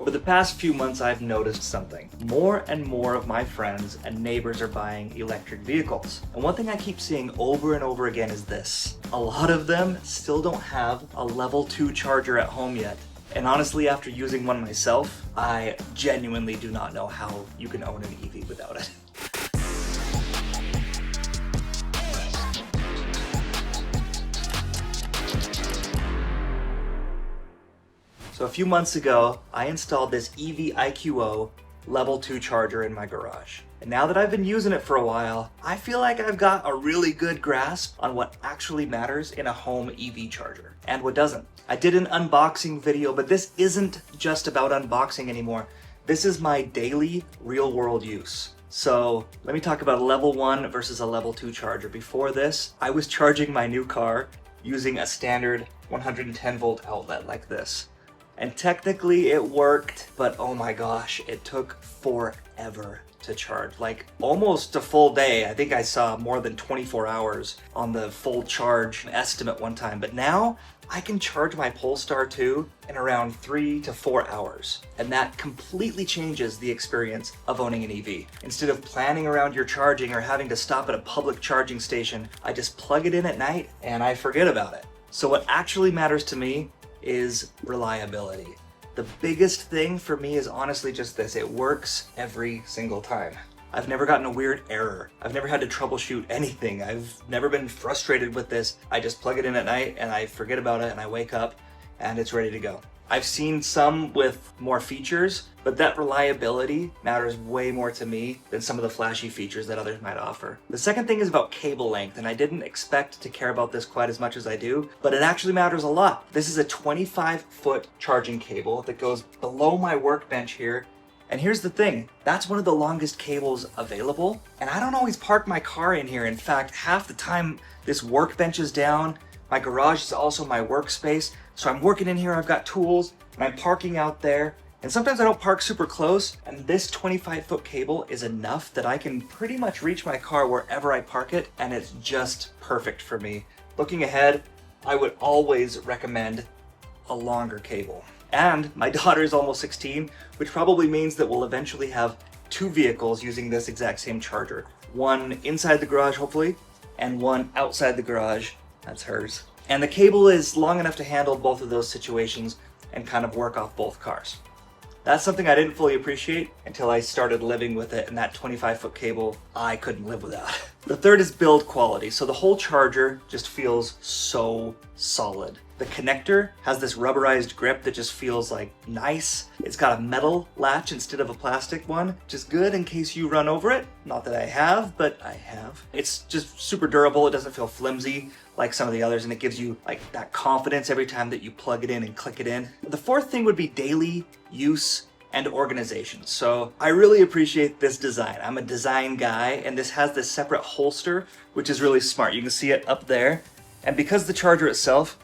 Over the past few months, I've noticed something. More and more of my friends and neighbors are buying electric vehicles. And one thing I keep seeing over and over again is this. A lot of them still don't have a level 2 charger at home yet. And honestly, after using one myself, I genuinely do not know how you can own an EV without it. So a few months ago, I installed this EVIQO Level 2 charger in my garage. And now that I've been using it for a while, I feel like I've got a really good grasp on what actually matters in a home EV charger and what doesn't. I did an unboxing video, but this isn't just about unboxing anymore. This is my daily real-world use. So let me talk about a level 1 versus a level 2 charger. Before this, I was charging my new car using a standard 110 volt outlet like this. And technically it worked, but oh my gosh, it took forever to charge. Like almost a full day. I think I saw more than 24 hours on the full charge estimate one time. But now I can charge my Polestar 2 in around 3 to 4 hours. And that completely changes the experience of owning an EV. Instead of planning around your charging or having to stop at a public charging station, I just plug it in at night and I forget about it. So what actually matters to me is reliability. The biggest thing for me is honestly just this: it works every single time. I've never gotten a weird error. I've never had to troubleshoot anything. I've never been frustrated with this. I just plug it in at night and I forget about it and I wake up and it's ready to go. I've seen some with more features, but that reliability matters way more to me than some of the flashy features that others might offer. The second thing is about cable length, and I didn't expect to care about this quite as much as I do, but it actually matters a lot. This is a 25-foot charging cable that goes below my workbench here. And here's the thing, that's one of the longest cables available, and I don't always park my car in here. In fact, half the time this workbench is down. My garage is also my workspace, so I'm working in here, I've got tools, and I'm parking out there. And sometimes I don't park super close, and this 25-foot cable is enough that I can pretty much reach my car wherever I park it, and it's just perfect for me. Looking ahead, I would always recommend a longer cable. And my daughter is almost 16, which probably means that we'll eventually have 2 vehicles using this exact same charger. One inside the garage, hopefully, and one outside the garage. That's hers. And the cable is long enough to handle both of those situations and kind of work off both cars. That's something I didn't fully appreciate until I started living with it, and that 25-foot cable I couldn't live without. The third is build quality. So the whole charger just feels so solid. The connector has this rubberized grip that just feels like nice. It's got a metal latch instead of a plastic one, which is good in case you run over it. Not that I have, but I have. It's just super durable. It doesn't feel flimsy like some of the others, and it gives you like that confidence every time that you plug it in and click it in. The fourth thing would be daily use and organization. So I really appreciate this design. I'm a design guy, and this has this separate holster, which is really smart. You can see it up there. And because the charger itself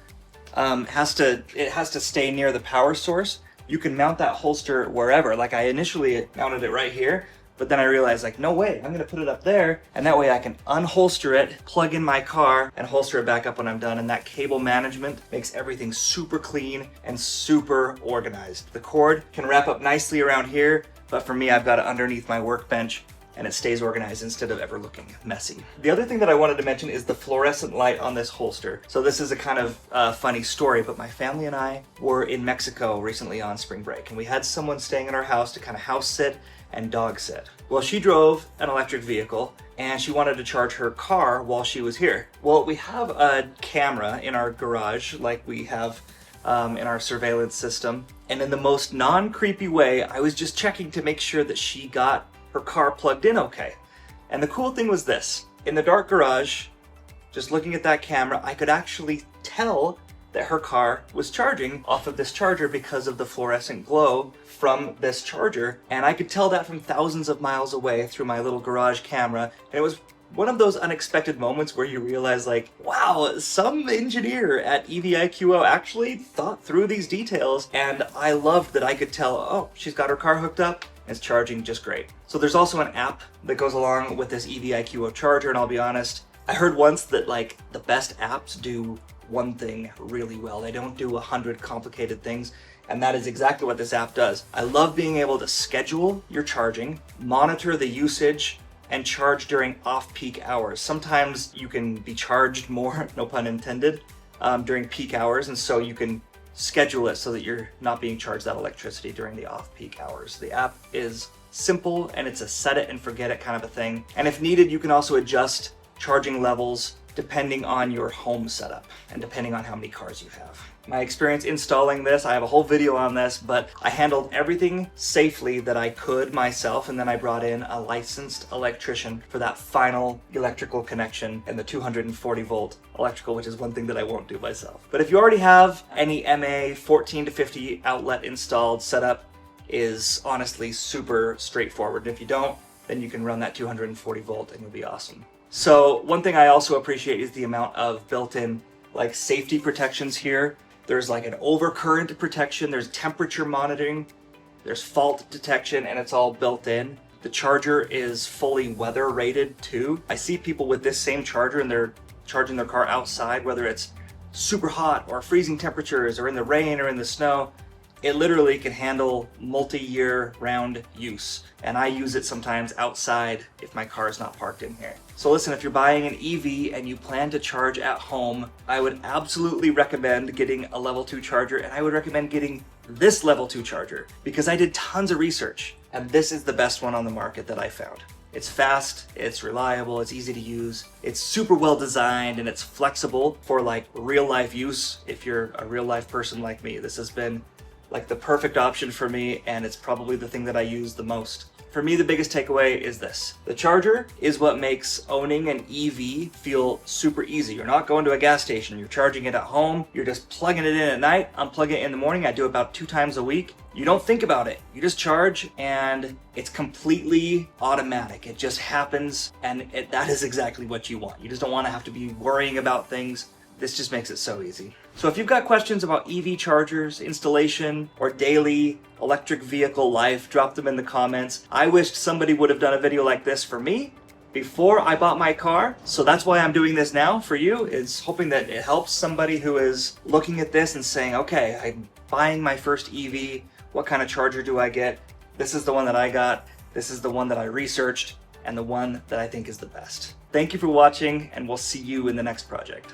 has to stay near the power source, you can mount that holster wherever. Like I initially mounted it right here, but then I realized like, no way, I'm gonna put it up there, and that way I can unholster it, plug in my car, and holster it back up when I'm done. And that cable management makes everything super clean and super organized. The cord can wrap up nicely around here, but for me, I've got it underneath my workbench, and it stays organized instead of ever looking messy. The other thing that I wanted to mention is the fluorescent light on this holster. So this is a kind of funny story, but my family and I were in Mexico recently on spring break, and we had someone staying in our house to kind of house sit and dog sit. Well, she drove an electric vehicle and she wanted to charge her car while she was here. Well, we have a camera in our garage like we have in our surveillance system. And in the most non-creepy way, I was just checking to make sure that she got her car plugged in okay. And the cool thing was this: in the dark garage, just looking at that camera, I could actually tell that her car was charging off of this charger because of the fluorescent glow from this charger. And I could tell that from thousands of miles away through my little garage camera. And it was one of those unexpected moments where you realize like, wow, some engineer at EVIQO actually thought through these details. And I loved that I could tell, oh, she's got her car hooked up, it's charging just great. So there's also an app that goes along with this EVIQO charger, and I'll be honest, I heard once that like the best apps do one thing really well. They don't do 100 complicated things. And that is exactly what this app does. I love being able to schedule your charging, monitor the usage, and charge during off-peak hours. Sometimes you can be charged more, no pun intended, during peak hours, and so you can schedule it so that you're not being charged that electricity during the off-peak hours. The app is simple, and it's a set it and forget it kind of a thing. And if needed, you can also adjust charging levels depending on your home setup and depending on how many cars you have. My experience installing this, I have a whole video on this, but I handled everything safely that I could myself, and then I brought in a licensed electrician for that final electrical connection and the 240 volt electrical, which is one thing that I won't do myself. But if you already have any MA 14 to 50 outlet installed, setup is honestly super straightforward. And if you don't, then you can run that 240 volt and you'll be awesome. So one thing I also appreciate is the amount of built-in like safety protections here. There's like an overcurrent protection, there's temperature monitoring, there's fault detection, and it's all built in. The charger is fully weather rated too. I see people with this same charger and they're charging their car outside, whether it's super hot or freezing temperatures or in the rain or in the snow. It literally can handle multi-year round use, and I use it sometimes outside if my car is not parked in here. So listen, if you're buying an EV and you plan to charge at home, I would absolutely recommend getting a level 2 charger, and I would recommend getting this level 2 charger because I did tons of research, and this is the best one on the market that I found. It's fast, it's reliable, it's easy to use, it's super well designed, and it's flexible for like real life use. If you're a real life person like me, this has been like the perfect option for me, and it's probably the thing that I use the most. For me, the biggest takeaway is this. The charger is what makes owning an EV feel super easy. You're not going to a gas station, you're charging it at home, you're just plugging it in at night, unplugging it in the morning. I do about 2 times a week. You don't think about it. You just charge, and it's completely automatic. It just happens, and that is exactly what you want. You just don't want to have to be worrying about things. This just makes it so easy. So if you've got questions about EV chargers, installation, or daily electric vehicle life, drop them in the comments. I wished somebody would have done a video like this for me before I bought my car. So that's why I'm doing this now for you, is hoping that it helps somebody who is looking at this and saying, okay, I'm buying my first EV. What kind of charger do I get? This is the one that I got. This is the one that I researched, and the one that I think is the best. Thank you for watching, and we'll see you in the next project.